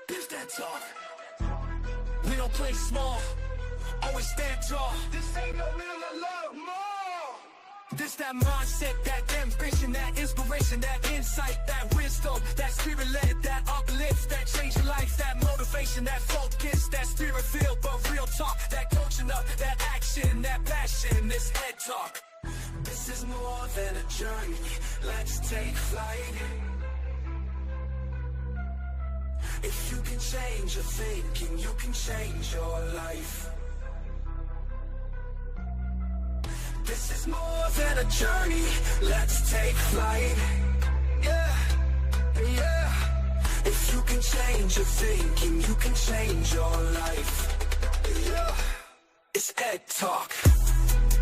This that talk. We don't play small. Always stand tall. This ain't no middle of love, more. This that mindset, that ambition, that inspiration, that insight, that wisdom, that spirit-led, that uplift, that change your life, that motivation, that focus, that spirit-filled but real talk, that coaching up, that action, that passion, this head talk. This is more than a journey. Let's take flight. If you can change your thinking, you can change your life. This is more than a journey. Let's take flight. Yeah, yeah. If you can change your thinking, you can change your life. Yeah. It's EdTalk.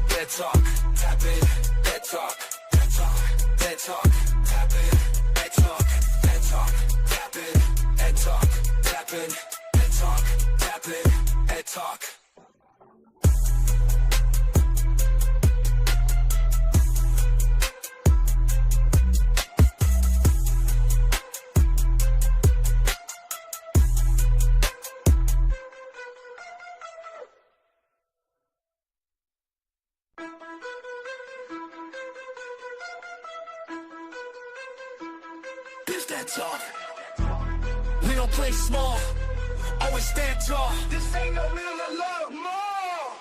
EdTalk. Tap in. EdTalk. EdTalk. EdTalk. Tap in. EdTalk. EdTalk. Tap in. EdTalk. Tap in. EdTalk. Tap in. EdTalk. This that talk. We don't play small. Always stand tall. This ain't no middle of love, more.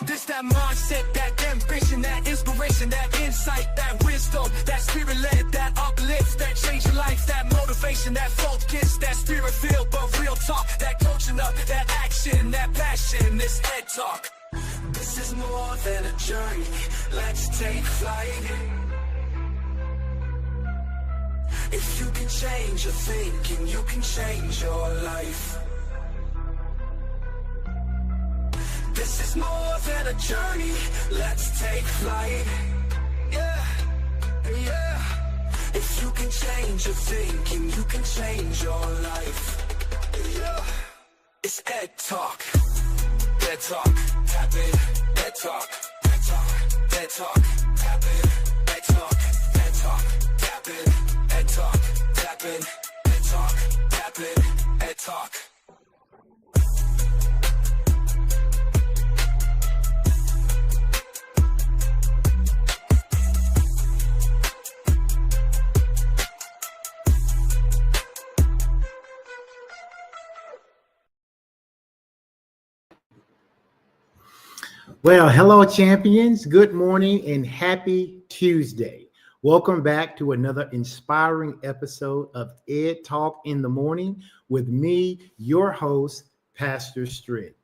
This that mindset, that ambition, that inspiration, that insight, that wisdom, that spirit-led, that uplift, that change your life, that motivation, that focus, that spirit-filled but real talk, that coaching up, that action, that passion, this head talk. This is more than a journey. Let's take flight. If you can change your thinking, you can change your life. This is more than a journey. Let's take flight. Yeah, yeah. If you can change your thinking, you can change your life. Yeah. It's EdTalk. EdTalk. Tap in. EdTalk. EdTalk. EdTalk. Tap in. EdTalk. EdTalk. Tap in. EdTalk, tap in, EdTalk, tap in, EdTalk. Well, hello, champions. Good morning and happy Tuesday. Welcome back to another inspiring episode of EdTalk in the Morning with me, your host, Pastor Strick.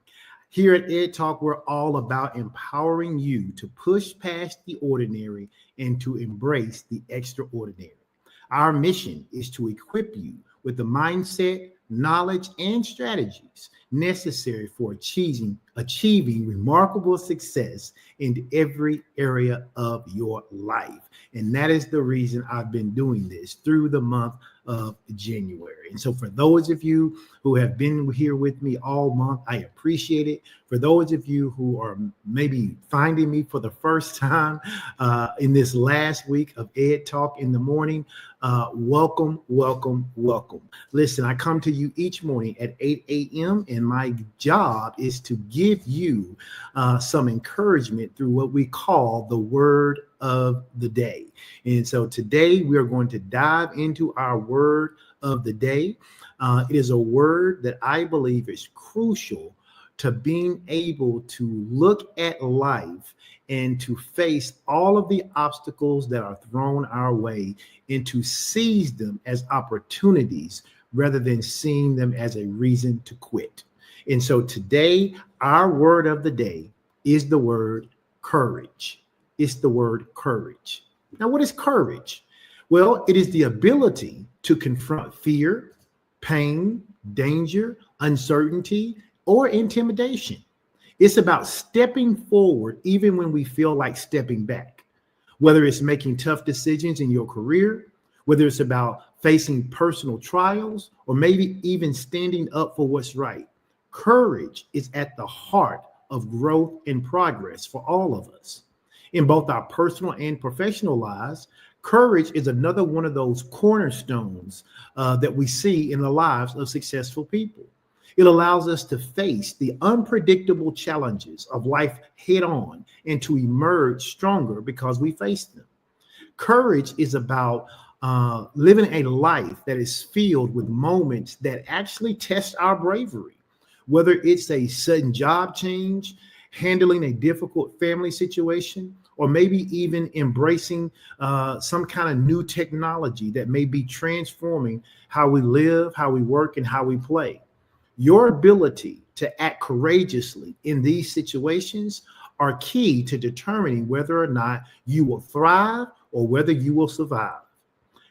Here at EdTalk, we're all about empowering you to push past the ordinary and to embrace the extraordinary. Our mission is to equip you with the mindset, knowledge, and strategies necessary for achieving remarkable success in every area of your life. And that is the reason I've been doing this through the month of January. And so for those of you who have been here with me all month, I appreciate it. For those of you who are maybe finding me for the first time in this last week of EdTalk in the Morning, welcome, welcome, welcome. Listen, I come to you each morning at 8 a.m. and my job is to give you some encouragement through what we call the word of the day. And so today we are going to dive into our word of the day. It is a word that I believe is crucial to being able to look at life and to face all of the obstacles that are thrown our way and to seize them as opportunities rather than seeing them as a reason to quit. And so today, our word of the day is the word courage. It's the word courage. Now, what is courage? Well, it is the ability to confront fear, pain, danger, uncertainty, or intimidation. It's about stepping forward even when we feel like stepping back, whether it's making tough decisions in your career, whether it's about facing personal trials, or maybe even standing up for what's right. Courage is at the heart of growth and progress for all of us. In both our personal and professional lives, courage is another one of those cornerstones that we see in the lives of successful people. It allows us to face the unpredictable challenges of life head on and to emerge stronger because we face them. Courage is about living a life that is filled with moments that actually test our bravery, whether it's a sudden job change, handling a difficult family situation, or maybe even embracing some kind of new technology that may be transforming how we live, how we work, and how we play. Your ability to act courageously in these situations are key to determining whether or not you will thrive or whether you will survive.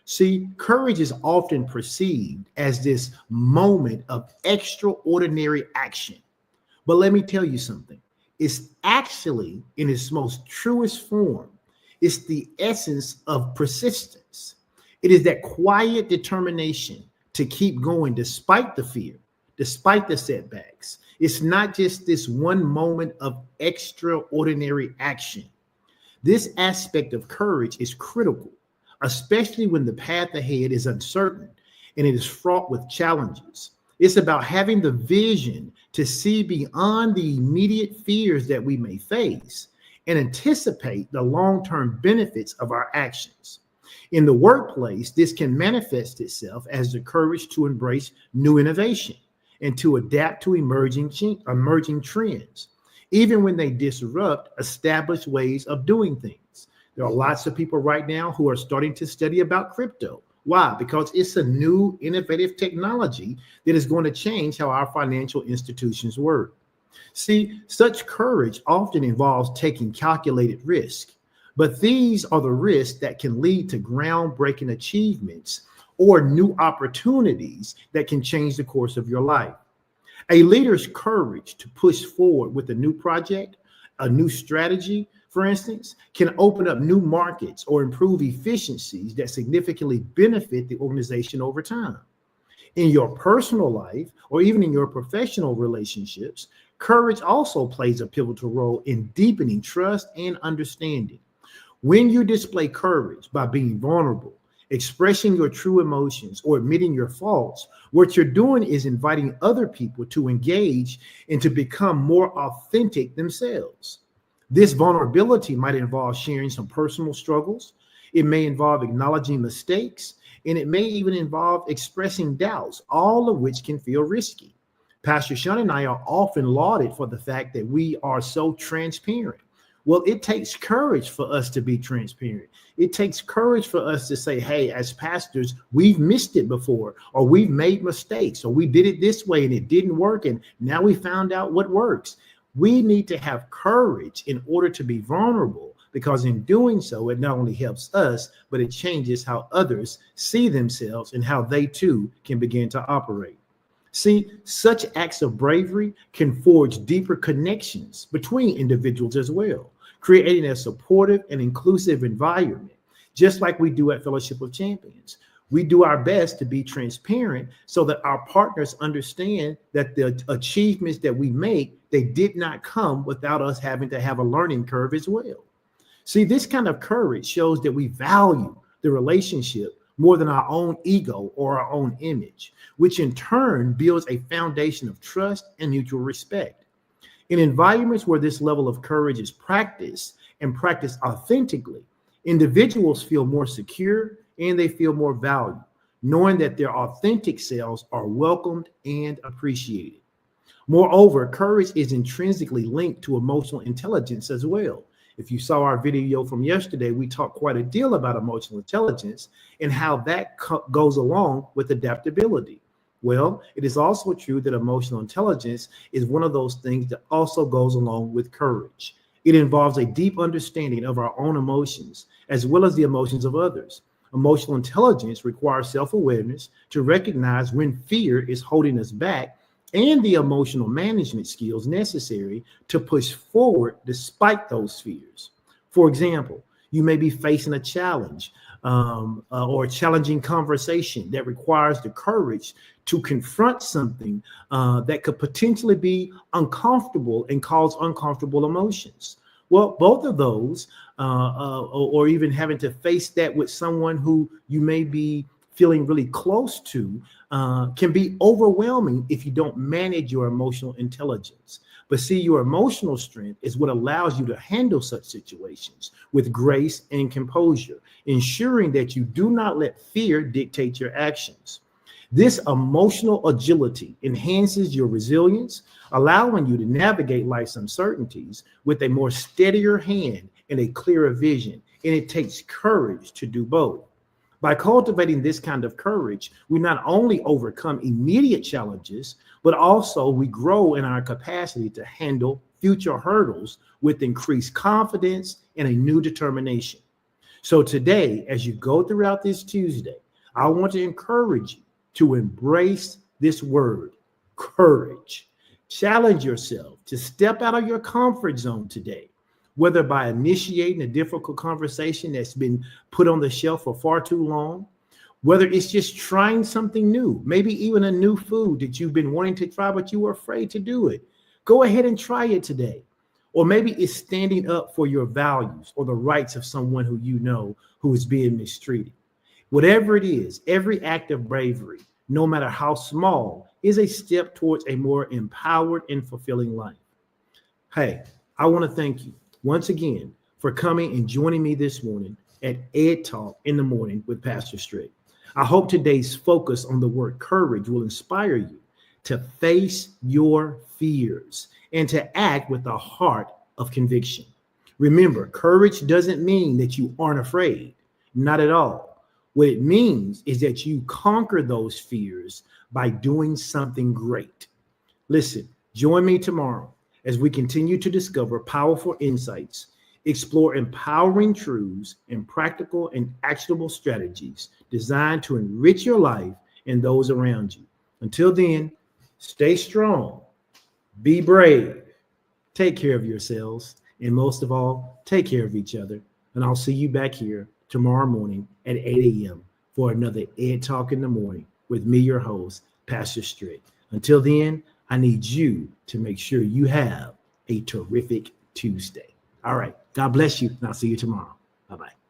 See, courage is often perceived as this moment of extraordinary action. But let me tell you something. It's actually, in its most truest form, it's the essence of persistence. It is that quiet determination to keep going despite the fear, despite the setbacks. It's not just this one moment of extraordinary action. This aspect of courage is critical, especially when the path ahead is uncertain and it is fraught with challenges. It's about having the vision to see beyond the immediate fears that we may face and anticipate the long-term benefits of our actions. In the workplace, this can manifest itself as the courage to embrace new innovation and to adapt to emerging trends, even when they disrupt established ways of doing things. There are lots of people right now who are starting to study about crypto. Why? Because it's a new innovative technology that is going to change how our financial institutions work. See, such courage often involves taking calculated risk, but these are the risks that can lead to groundbreaking achievements or new opportunities that can change the course of your life. A leader's courage to push forward with a new project, a new strategy, for instance, can open up new markets or improve efficiencies that significantly benefit the organization over time. In your personal life or even in your professional relationships, courage also plays a pivotal role in deepening trust and understanding. When you display courage by being vulnerable, expressing your true emotions, or admitting your faults, what you're doing is inviting other people to engage and to become more authentic themselves. This vulnerability might involve sharing some personal struggles. It may involve acknowledging mistakes, and it may even involve expressing doubts, all of which can feel risky. Pastor Sean and I are often lauded for the fact that we are so transparent. Well, it takes courage for us to be transparent. It takes courage for us to say, hey, as pastors, we've missed it before, or we've made mistakes, or we did it this way and it didn't work, and now we found out what works. We need to have courage in order to be vulnerable, because in doing so, it not only helps us, but it changes how others see themselves and how they too can begin to operate. See, such acts of bravery can forge deeper connections between individuals as well, creating a supportive and inclusive environment, just like we do at Fellowship of Champions. We do our best to be transparent so that our partners understand that the achievements that we make, they did not come without us having to have a learning curve as well. See, this kind of courage shows that we value the relationship more than our own ego or our own image, which in turn builds a foundation of trust and mutual respect. In environments where this level of courage is practiced and practiced authentically, individuals feel more secure and they feel more valued, knowing that their authentic selves are welcomed and appreciated. Moreover, courage is intrinsically linked to emotional intelligence as well. If you saw our video from yesterday, we talked quite a deal about emotional intelligence and how that goes along with adaptability. Well, it is also true that emotional intelligence is one of those things that also goes along with courage. It involves a deep understanding of our own emotions as well as the emotions of others. Emotional intelligence requires self-awareness to recognize when fear is holding us back and the emotional management skills necessary to push forward despite those fears. For example, you may be facing a challenge or a challenging conversation that requires the courage to confront something that could potentially be uncomfortable and cause uncomfortable emotions. Well, both of those, or even having to face that with someone who you may be feeling really close to, can be overwhelming if you don't manage your emotional intelligence. But see, your emotional strength is what allows you to handle such situations with grace and composure, ensuring that you do not let fear dictate your actions. This emotional agility enhances your resilience, allowing you to navigate life's uncertainties with a more steadier hand and a clearer vision. And it takes courage to do both. By cultivating this kind of courage, we not only overcome immediate challenges, but also we grow in our capacity to handle future hurdles with increased confidence and a new determination. So today, as you go throughout this Tuesday, I want to encourage you to embrace this word, courage. Challenge yourself to step out of your comfort zone today, whether by initiating a difficult conversation that's been put on the shelf for far too long, whether it's just trying something new, maybe even a new food that you've been wanting to try, but you were afraid to do it. Go ahead and try it today. Or maybe it's standing up for your values or the rights of someone who you know who is being mistreated. Whatever it is, every act of bravery, no matter how small, is a step towards a more empowered and fulfilling life. Hey, I want to thank you once again for coming and joining me this morning at EdTalk in the Morning with Pastor Strick. I hope today's focus on the word courage will inspire you to face your fears and to act with a heart of conviction. Remember, courage doesn't mean that you aren't afraid, not at all. What it means is that you conquer those fears by doing something great. Listen, join me tomorrow as we continue to discover powerful insights, explore empowering truths, and practical and actionable strategies designed to enrich your life and those around you. Until then, stay strong, be brave, take care of yourselves, and most of all, take care of each other. And I'll see you back here tomorrow morning at 8 a.m. for another Ed Talk in the Morning with me, your host, Pastor Strick. Until then, I need you to make sure you have a terrific Tuesday. All right. God bless you. And I'll see you tomorrow. Bye-bye.